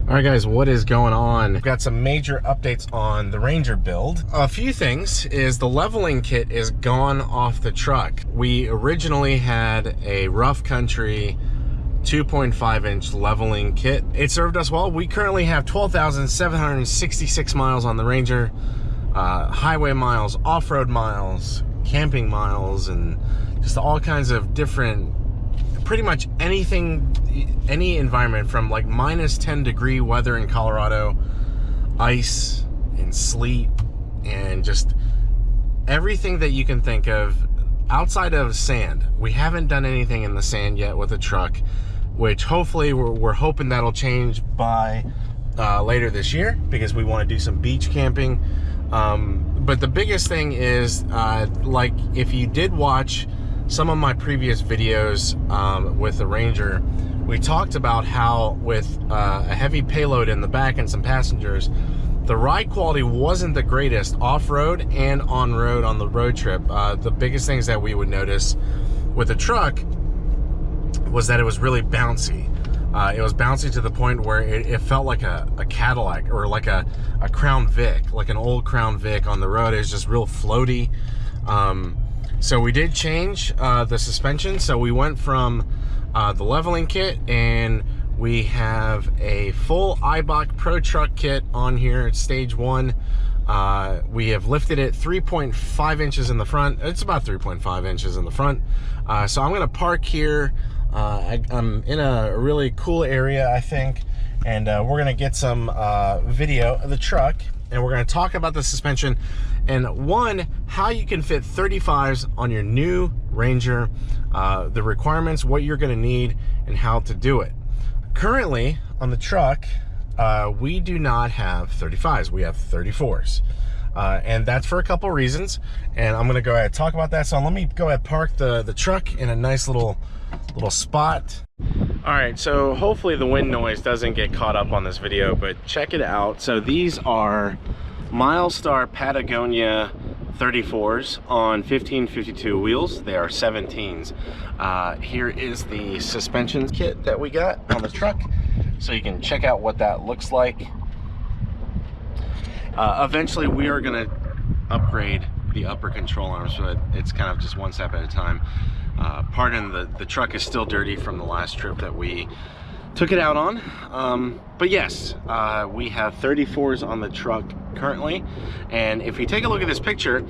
All right guys, what is going on? We've got some major updates on the Ranger build. A few things is the leveling kit is gone off the truck. We originally had a rough country 2.5 inch leveling kit. It served us well. We currently have 12,766 miles on the Ranger, highway miles, off-road miles, camping miles, and just all kinds of different, pretty much anything, any environment from like minus 10 degree weather in Colorado, ice and sleet, and just everything that you can think of outside of sand. We haven't done anything in the sand yet with the truck, which hopefully we're hoping that'll change by later this year, because we want to do some beach camping. But the biggest thing is, like if you did watch some of my previous videos with the Ranger, we talked about how with a heavy payload in the back and some passengers, the ride quality wasn't the greatest off-road and on-road on the road trip. The biggest things that we would notice with the truck was that it was really bouncy. It was bouncy to the point where it felt like a Cadillac, or like a Crown Vic, like an old Crown Vic on the road. It's just real floaty. So we did change the suspension. So we went from the leveling kit, and we have a full Eibach Pro Truck kit on here at stage 1. We have lifted it 3.5 inches in the front. It's about 3.5 inches in the front. So I'm gonna park here. I'm in a really cool area, I think, and we're gonna get some video of the truck, and we're gonna talk about the suspension and how you can fit 35s on your new Ranger, the requirements, what you're gonna need, and how to do it. Currently on the truck, we do not have 35s, we have 34s. And that's for a couple reasons, and I'm gonna go ahead and talk about that. So let me go ahead and park the truck in a nice little spot. All right, so hopefully the wind noise doesn't get caught up on this video, but check it out. So these are Milestar Patagonia 34s on 1552 wheels. They are 17s. Here is the suspension kit that we got on the truck, so you can check out what that looks like. Eventually we are gonna upgrade the upper control arms, but it's kind of just one step at a time. Pardon, the truck is still dirty from the last trip that we took it out on. But yes, we have 34s on the truck currently. And if you take a look at this picture,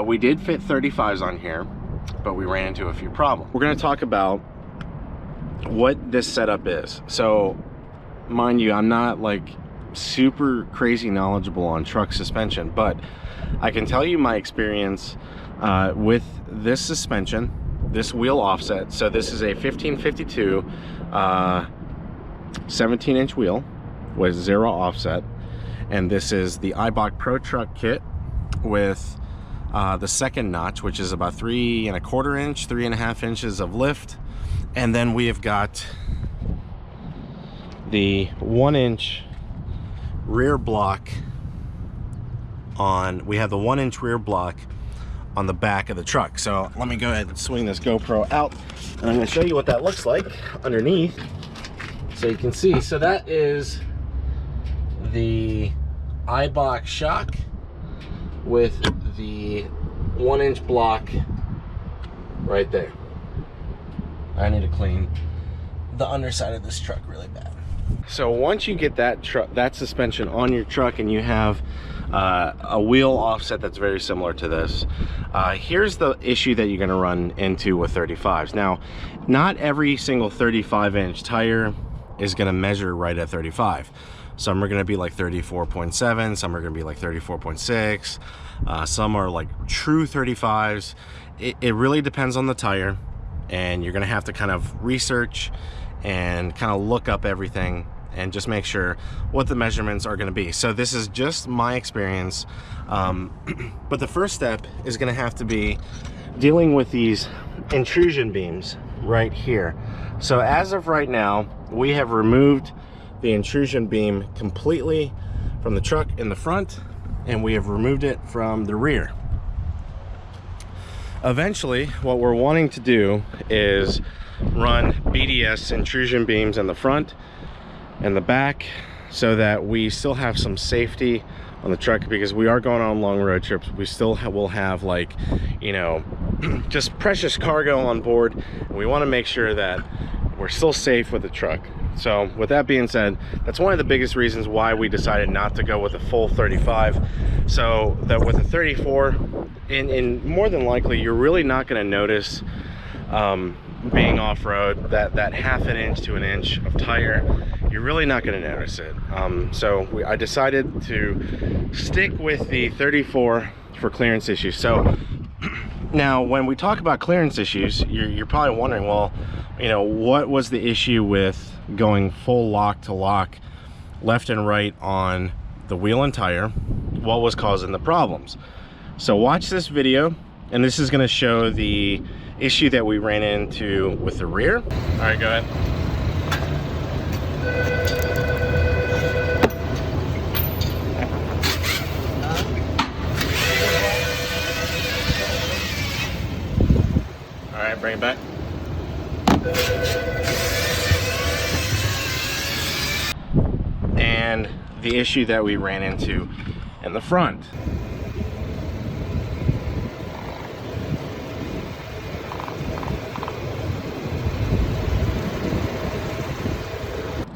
we did fit 35s on here, but we ran into a few problems. We're gonna talk about what this setup is. So mind you, I'm not like super crazy knowledgeable on truck suspension, but I can tell you my experience with this suspension, this wheel offset. So this is a 1552 17-inch wheel with 0 offset, and this is the Eibach Pro Truck kit with the second notch, which is about 3¼ inch, 3½ inches of lift. And then we have got the 1-inch rear block on, we have the 1-inch rear block on the back of the truck. So let me go ahead and swing this GoPro out, and I'm going to show you what that looks like underneath, so you can see. So that is the Eibach shock with the 1-inch block right there. I need to clean the underside of this truck really bad. So once you get that suspension on your truck, and you have a wheel offset that's very similar to this, here's the issue that you're going to run into with 35s. Now, not every single 35-inch tire is going to measure right at 35. Some are going to be like 34.7, some are going to be like 34.6, some are like true 35s. It really depends on the tire, and you're going to have to kind of research and kind of look up everything and just make sure what the measurements are going to be. So this is just my experience, but the first step is going to have to be dealing with these intrusion beams right here. So as of right now, we have removed the intrusion beam completely from the truck in the front, and we have removed it from the rear. Eventually, what we're wanting to do is run BDS intrusion beams in the front and the back, so that we still have some safety on the truck, because we are going on long road trips. We still will have, like, you know, just precious cargo on board, and we want to make sure that we're still safe with the truck. So with that being said, that's one of the biggest reasons why we decided not to go with a full 35. So that with a 34, in more than likely, you're really not going to notice being off-road, that half an inch to an inch of tire, you're really not going to notice it. I decided to stick with the 34 for clearance issues. So now when we talk about clearance issues, you're probably wondering, well, you know, what was the issue with going full lock to lock left and right on the wheel and tire? What was causing the problems? So watch this video, and this is going to show the issue that we ran into with the rear. All right, go ahead. All right, bring it back. And the issue that we ran into in the front.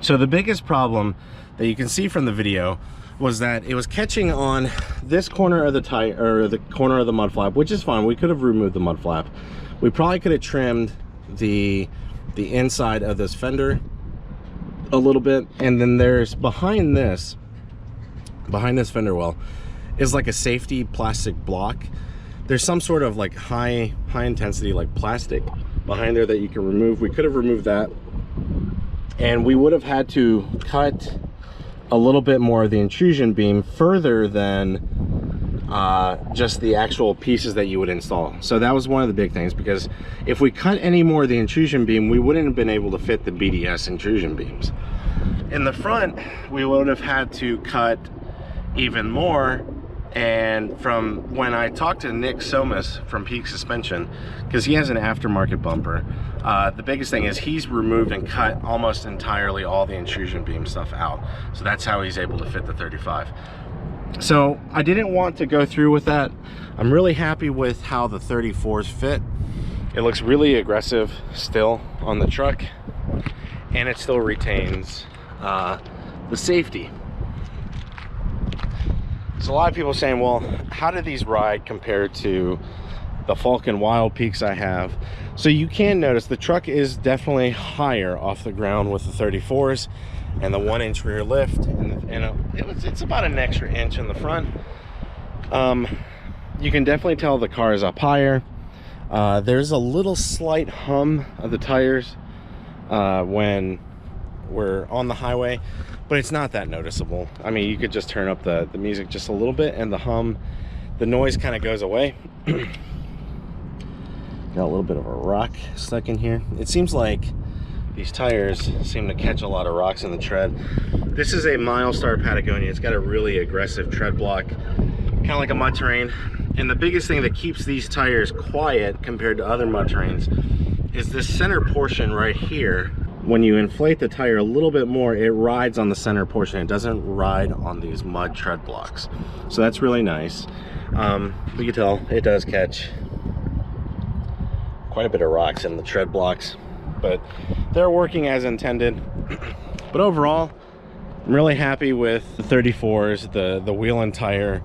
So the biggest problem that you can see from the video was that it was catching on this corner of the tire, or the corner of the mud flap, which is fine. We could have removed the mud flap. We probably could have trimmed the inside of this fender a little bit, and then there's behind this fender well is like a safety plastic block. There's some sort of like high intensity like plastic behind there that you can remove. We could have removed that, and we would have had to cut a little bit more of the intrusion beam further than just the actual pieces that you would install. So that was one of the big things, because if we cut any more of the intrusion beam, we wouldn't have been able to fit the BDS intrusion beams. In the front, we would have had to cut even more. And from when I talked to Nick Somas from Peak Suspension, because he has an aftermarket bumper, the biggest thing is he's removed and cut almost entirely all the intrusion beam stuff out. So that's how he's able to fit the 35. So I didn't want to go through with that. I'm really happy with how the 34s fit. It looks really aggressive still on the truck, and it still retains the safety. So a lot of people are saying, well, how do these ride compared to the Falcon Wild Peaks I have? So you can notice the truck is definitely higher off the ground with the 34s and the 1-inch rear lift, and it's about an extra inch in the front. You can definitely tell the car is up higher. There's a little slight hum of the tires when we're on the highway, but it's not that noticeable. I mean, you could just turn up the music just a little bit, and the noise kind of goes away. Got a little bit of a rock stuck in here. It seems like these tires seem to catch a lot of rocks in the tread. This is a Milestar Patagonia. It's got a really aggressive tread block, kind of like a mud terrain. And the biggest thing that keeps these tires quiet compared to other mud terrains is this center portion right here. When you inflate the tire a little bit more, it rides on the center portion. It doesn't ride on these mud tread blocks. So that's really nice. You can tell it does catch quite a bit of rocks in the tread blocks, but they're working as intended. But overall, I'm really happy with the 34s, the wheel and tire.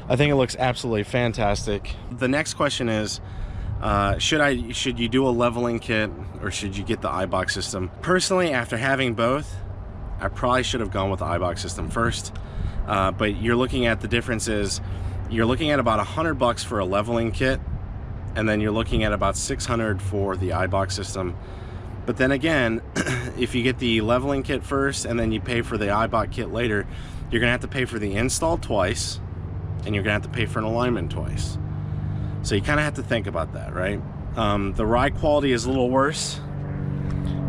I think it looks absolutely fantastic. The next question is, should you do a leveling kit, or should you get the iBox system? Personally, after having both, I probably should have gone with the iBox system first. But you're looking at the differences. You're looking at about $100 for a leveling kit, and then you're looking at about $600 for the iBox system. But then again, if you get the leveling kit first and then you pay for the iBox kit later, you're gonna have to pay for the install twice, and you're gonna have to pay for an alignment twice. So you kind of have to think about that, right? The ride quality is a little worse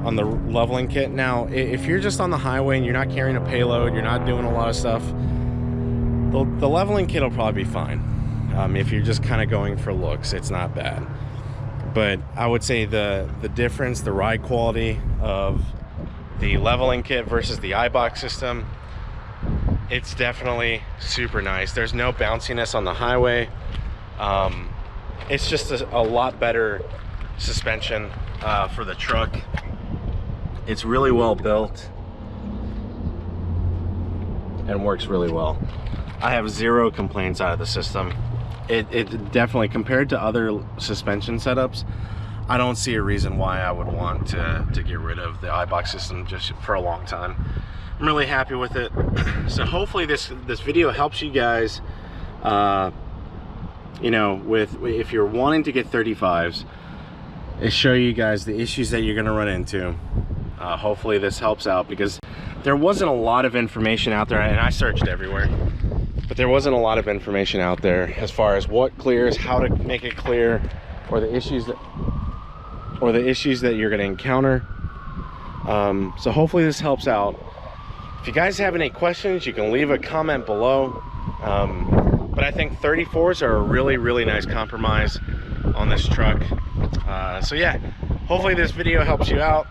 on the leveling kit. Now, if you're just on the highway and you're not carrying a payload, you're not doing a lot of stuff, the leveling kit will probably be fine. If you're just kind of going for looks, it's not bad. But I would say the difference, the ride quality of the leveling kit versus the iBox system it's definitely super nice. There's no bounciness on the highway. It's just a lot better suspension for the truck. It's really well built and works really well. I have zero complaints out of the system. It definitely, compared to other suspension setups, I don't see a reason why I would want to get rid of the iBox system just for a long time. I'm really happy with it. So hopefully this video helps you guys, you know, if you're wanting to get 35s, it show you guys the issues that you're gonna run into. Hopefully this helps out, because there wasn't a lot of information out there, and I searched everywhere, but there wasn't a lot of information out there as far as what clears, how to make it clear, or the issues that you're going to encounter. So hopefully this helps out. If you guys have any questions, you can leave a comment below. But I think 34s are a really nice compromise on this truck. So yeah, hopefully this video helps you out,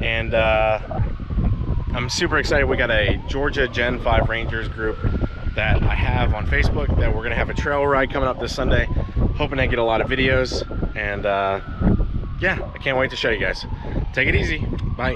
and I'm super excited. We got a Georgia Gen 5 Rangers group that I have on Facebook that we're gonna have a trail ride coming up this Sunday. Hoping to get a lot of videos, and yeah, I can't wait to show you guys. Take it easy. Bye.